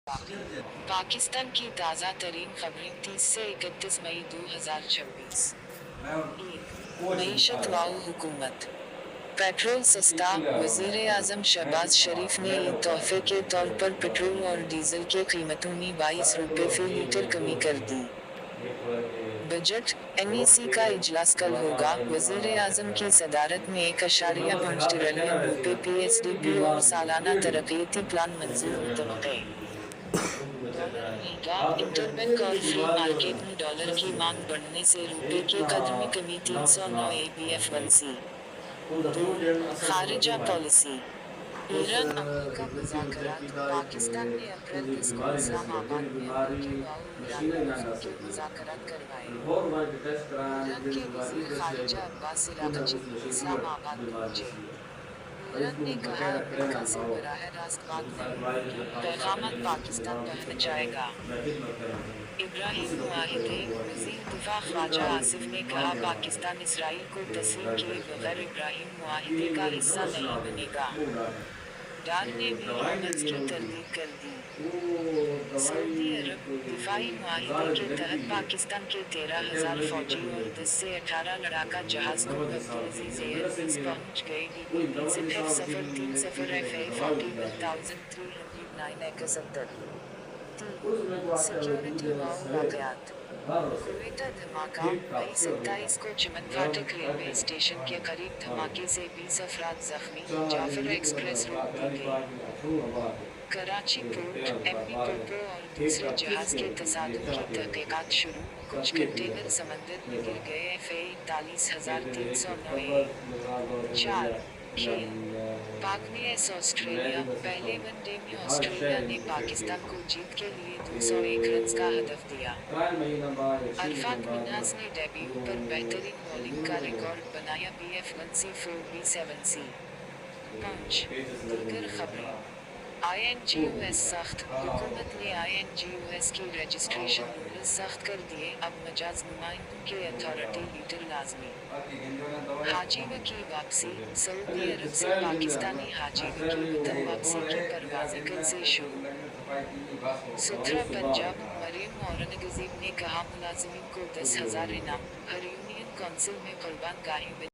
पाकिस्तान की ताज़ा तरीन खबरें 30 से 31 मई 2026। मईशत व हुकूमत। पेट्रोल सस्ता, वज़ीर-ए-आज़म शहबाज शरीफ ने ईद तोहफे के तौर पर पेट्रोल और डीजल की कीमतों में 22 रुपये फी लीटर कमी कर दी। बजट एनईसी का इजलास कल होगा। वज़ीर-ए-आज़म की सदारत में 1.5 ट्रिलियन रुपये पीएसडीपी और सालाना तरक्याती प्लान मंजूर मुतवक्के। डॉलर महंगा, इंटरबैंक और फ्री मार्केट में डॉलर की मांग बढ़ने से रुपये की कद्र में कमी। 309 ABF1C। खारिजा पॉलिसी। ईरान अमेरिका मुज़ाकरात। पाकिस्तान ने अप्रैल 10 को इस्लामाबाद में अमेरिकी व ईरानी वफ़द के मुज़ाकरात करवाए। ईरान के वज़ीर ख़ारिजा अब्बास अराग़ची इस्लामाबाद पहुंचे। ईरान ने कहा अमेरिका से बराह रास्त बात नहीं होगी, पैगाम पाकिस्तान पहुंचाएगा। इब्राहिम मुआहिदे। वज़ीर दिफ़ा ख़वाजा आसिफ ने कहा पाकिस्तान इसराइल को तस्लीम किए बगैर इब्राहिम मुआहिदे का हिस्सा नहीं बनेगा। डार ने भी हमस की तरदीद कर दी। सऊदी अरब। दिफाई मुआहिदे के तहत पाकिस्तान के 13,000 फौजी और 10 से 18 लड़ाका जहाज को अब्दुलअज़ीज़ एयरबेस पहुंच गए। FA40-309-71। सिक्योरिटी व वाक़यात। कुवैत धमाका। मई 27 को चमन फाटक रेलवे स्टेशन के करीब धमाके से 20 अफराद जख्मी। जाफर एक्सप्रेस रोक दी गई। कराची पोर्ट। MV पोर्टो और दूसरे जहाज के तसादुम की तहकीकात शुरू। कुछ कंटेनर समंदर में गिर गए। FA40,309। 4 खेल। पाक vs ऑस्ट्रेलिया। पहले वनडे में ऑस्ट्रेलिया ने पाकिस्तान को जीत के लिए 201 रन्स का हदफ दिया। अरफात मिन्हाज ने डेब्यू पर बेहतरीन बॉलिंग का रिकॉर्ड बनाया। BF1C 4B7C। 5 दीगर खबरें। INGUS सख्त। हुकूमत ने INGUS की रजिस्ट्रेशन रूल्स सख्त कर दिए। अब मजाज नुमाइंदों के अथॉरिटी लीडर लाजमी। हाजी व की वापसी। सऊदी अरब से पाकिस्तानी हाजी व की वतन वापसी की परवाज़ें कल से शुरू। सुथरा पंजाब। मरियम औरंगज़ेब ने कहा मुलाजिमीन को 10,000 इनाम। हर यूनियन कौंसिल में कुर्बान गाहें